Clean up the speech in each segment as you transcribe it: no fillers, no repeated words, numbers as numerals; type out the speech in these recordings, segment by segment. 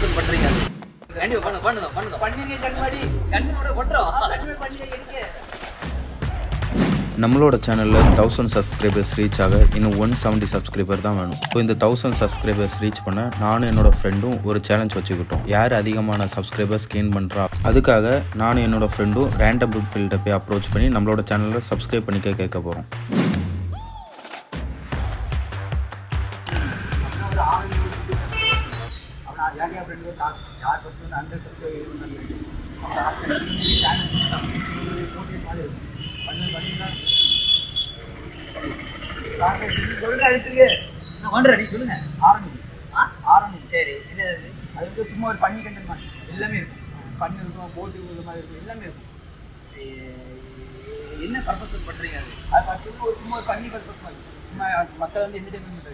Purpose பண்றீங்க கண்டிப்பா பண்ணுங்க கண்மாடி கண்ணோட பண்றோம் பண்ணி எடுங்க. நம்மளோட சேனலில் 1000 சப்ஸ்கிரைபர்ஸ் ரீச் ஆக இன்னும் 170 சப்ஸ்கிரைபர் தான் வேணும். ஸோ இந்த 1000 சப்ஸ்கிரைபர்ஸ் ரீச் பண்ண நானும் என்னோட ஃப்ரெண்டும் ஒரு சேலஞ்ச் வச்சுக்கிட்டோம். யார் அதிகமான சப்ஸ்கிரைபர்ஸ் கெயின் பண்ணுறா, அதுக்காக நானும் என்னோட ஃப்ரெண்டும் ரேண்டம் பீப்புள்கிட்ட போய் அப்ரோச் பண்ணி நம்மளோட சேனலில் சப்ஸ்கிரைப் பண்ணிக்க கேட்க போகிறோம். சரி என்னது அதுக்கு சும்மா ஒரு பண்ணி கண்டென்ட் மாதிரி எல்லாமே இருக்கும். பண்ணி இருக்கும், போட்டு இந்த மாதிரி இருக்கும், எல்லாமே இருக்கும். என்ன பர்பஸ் பண்றீங்க அது பார்த்தீங்கன்னா ஒரு சும்மா ஒரு பண்ணி பர்பஸ் மாதிரி சும்மா மக்கள் வந்து என்டர்டைன்மெண்ட்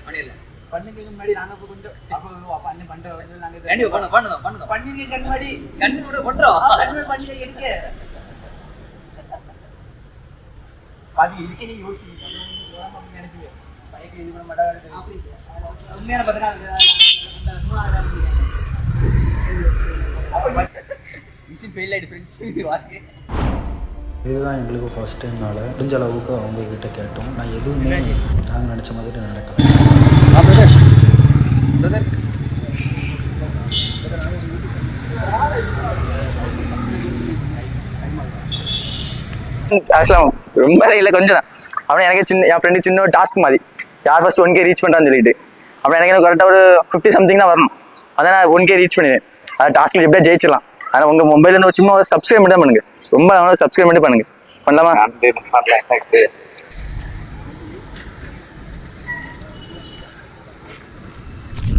பண்ணிடல. பண்ணுறதுக்கு முன்னாடி நாங்கள் இப்போ கொஞ்சம் அப்போ அண்ணன் பண்ணுற நாங்கள் கண்டிப்பா பண்ணுங்க பண்ணிங்க கண்மாடி கண்ணோட பண்றோம் பண்ணி எடுக்க அது இதுக்கே நீங்கள் யோசிச்சு நினைப்பீங்க பைக்கு இது பண்ண மாட்டாங்க. உண்மையான மிஷின் ஃபெயில் ஆகிட்டு ஃப்ரெண்ட்ஸ் வாழ்க்கை. இதுதான் எங்களுக்கு ஃபர்ஸ்ட் டைம்னால முடிஞ்ச அளவுக்கு அவங்கக்கிட்ட கேட்டோம். நான் எதுவுமே நாங்கள் நினச்ச மாதிரி நடக்கலை. ஆக்சுவலாக ரொம்ப இல்லை கொஞ்சம் தான். அப்புறம் எனக்கு என் ஃப்ரெண்டு சின்ன ஒரு டாஸ்க் மாதிரி யார் ஃபர்ஸ்ட் 1K ரீச் பண்ணுறான்னு சொல்லிட்டு அப்புறம் எனக்கு கரெக்டாக ஒரு 50 சம்திங் தான் வரணும். அதான் நான் 1K ரீச் பண்ணிடுவேன். அது டாஸ்க்கில் எப்படியா ஜெயிச்சிடலாம். ஆனால் உங்கள் மொபைல்லேருந்து ஒரு சும்மா சப்ஸ்கிரைப் மட்டும் பண்ணுங்க. ரொம்ப சப்ஸ்கிரைப் மட்டும் பண்ணுங்க. பண்ணலாமா?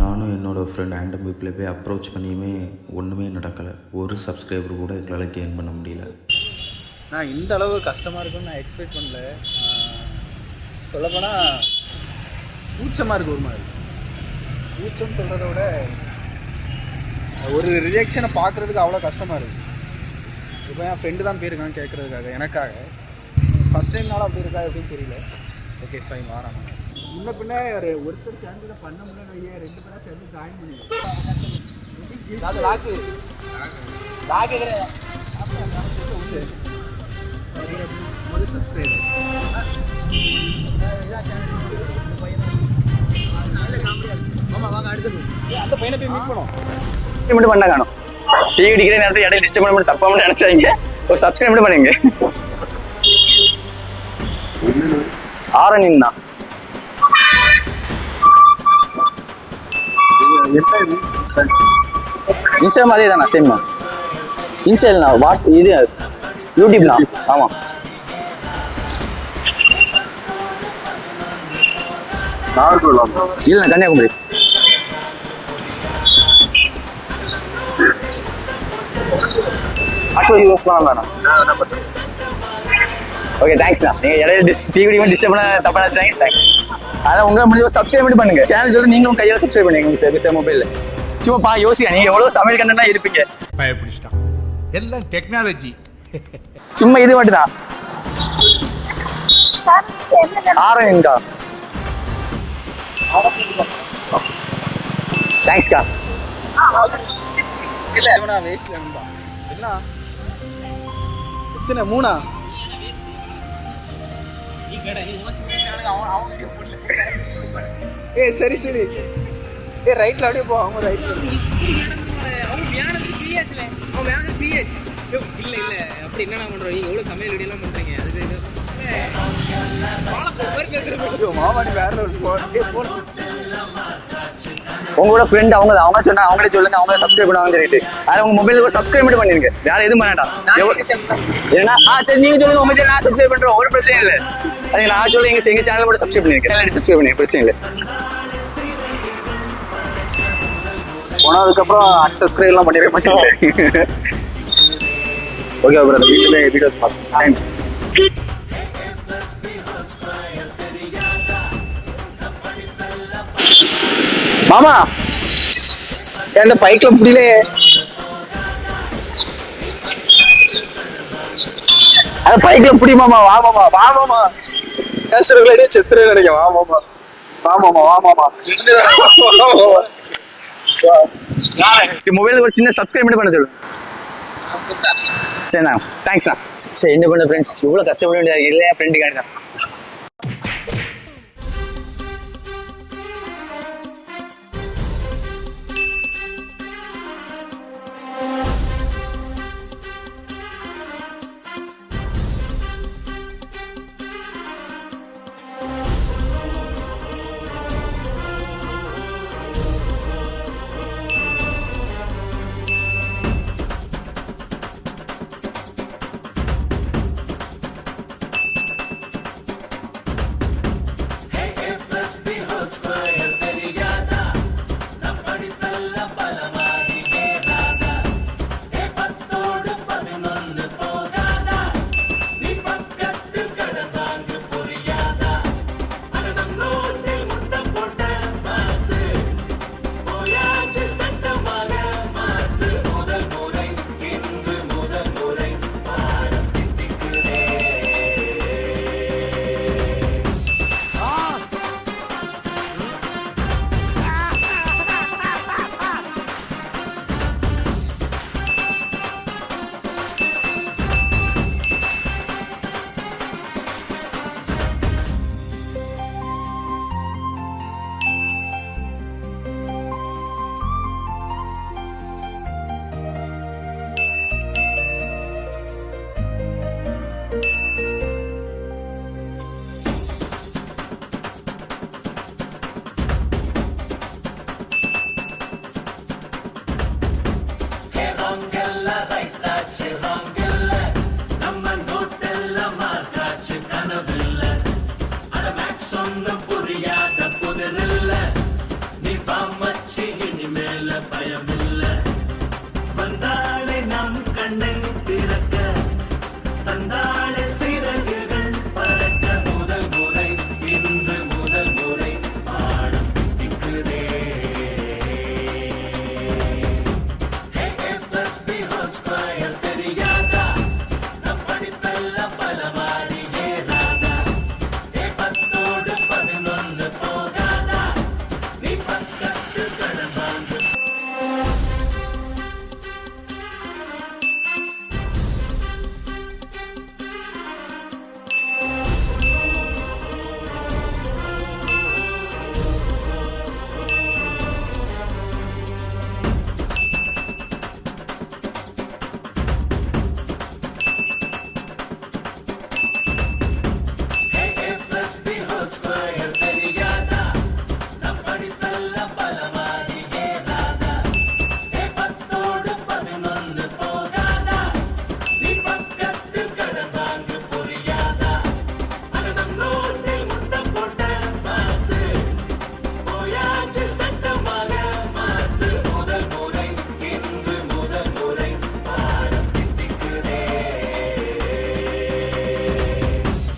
நானும் என்னோட ஃப்ரெண்ட் ரேண்டம் பீப்புளில் போய் அப்ரோச் பண்ணியுமே ஒன்றுமே நடக்கலை. ஒரு சப்ஸ்கிரைபர் கூட எங்களால் கெயின் பண்ண முடியல. நான் இந்த அளவு கஷ்டமாக இருக்குன்னு நான் எக்ஸ்பெக்ட் பண்ணல. சொல்லப்போனால் கூச்சமாக இருக்குது. ஒரு மாதிரி கூச்சம்னு சொல்கிறத விட ஒரு ரியாக்ஷனை பார்க்குறதுக்கு அவ்வளோ கஷ்டமாக இருக்குது. இப்போ என் ஃப்ரெண்டு தான் போயிருக்கான்னு கேட்குறதுக்காக எனக்காக ஃபஸ்ட் டைம்னால அப்படி இருக்கா எப்படின்னு தெரியல. ஓகே ஃபைன் வாராமா முன்ன பின்ன ஒருத்தர் சேர்ந்து தான் பண்ண முடியல. 2 பேராக சேர்ந்து ஜாயின் பண்ணிடுவோம். அது லாக்கு ஒரு சப்ஸ்கிரைபர் வாங்க அடுத்தது அந்த பையனை போய் மீட் பண்ணுவோம். மட்டும் பண்ண காணும். டிவி அடிக்கிற நேரத்தில் இடையில டிஸ்டர்ப் பண்ண மட்டும் தப்பாக மட்டும் நினச்சாங்க. ஒரு சப்ஸ்கிரைப் மட்டும் பண்ணுங்க. ஆரணின் தான் இன்ஸ்டாகிராம் அதே தானா? சேம் தான். இன்ஸ்டால்ண்ணா இது யூடியூப்ண்ணா. ஆமாம். இல்லைண்ணா கன்னியாகுமரி. ஓகே தேங்க்ஸ்ண்ணா. நீங்கள் இடையில டிவி டிஸ்டர்ப் பண்ண தப்பாக நினச்சாங்க. தேங்க்ஸ். அதான் உங்களை முடிஞ்ச சப்ஸ்கிரைப் மட்டும் பண்ணுங்க. சேனல் சொல்லி நீங்களும் கையால் சப்ஸ்கிரைப் பண்ணுங்க. உங்களுக்கு மொபைலில் சும்மா யோசிக்க நீங்கள் எவ்வளோ சமையல் கண்டென்ட்லாம் இருப்பீங்க. பயப்பிடிச்சிட்டான் எல்லாம் டெக்னாலஜி. சும்மா இது மட்டும் தான். ஆரணின்கா. தேங்க்ஸ்க்கா. இல்லை வேஸ்ட் வேணும்பா. என்ன எத்தனை 3 சரி சரி. ரைட்ல அப்படியே போ. அவங்க ரைட்ல இல்ல அப்படி என்ன பண்றோம்? நீங்க எவ்வளவு சமையல் ரெடி எல்லாம் பண்றீங்க? மாமாடி வேற உங்களோட ஃப்ரெண்ட் அவங்க சொன்னா அவங்களே சொல்லுங்க. அவங்களே சப்ஸ்கிரைப் பண்ணுவாங்கன்னு சொல்லிட்டு அதை உங்க மொபைலுக்கு ஒரு சப்ஸ்கிரைப் மட்டும் பண்ணிருங்க. வேற எதுவும் பண்ணாட்டா. ஏன்னா சரி நீங்க சொல்லுங்க. உங்க சேனல் நான் சப்ஸ்கிரைப் பண்றேன். ஒரு பிரச்சனை இல்லை. அது நான் சொல்லுங்க. எங்க சேனல் கூட சப்ஸ்கிரைப் பண்ணிருக்கேன். சப்ஸ்கிரைப் பண்ணி பிரச்சனை இல்லை. போனதுக்கப்புறம் அன்சப்ஸ்கிரைப் எல்லாம் பண்ணிட மாட்டேன். Okay brother. வீட்டில் வீடியோஸ் பார்த்து தேங்க்ஸ். மாமா எந்த பைக்ல முடியல. அந்த பைக்ல புடி மாமா. வா மாமா வா மாமா. பேசுறவங்களே செத்துறேன்னு நினைக்கிறேன். வா மாமா வா மாமா வா மாமா. மொபைலுக்கு ஒரு சின்ன சப்ஸ்கிரைப் மட்டும் பண்ண சொல்லு. சரிண்ணா தேங்க்ஸ்ண்ணா. சரி என்ன பண்ண ஃப்ரெண்ட்ஸ் இவ்வளோ கஷ்டப்பட வேண்டியது இல்லை என் ஃப்ரெண்டு காட்டுதான்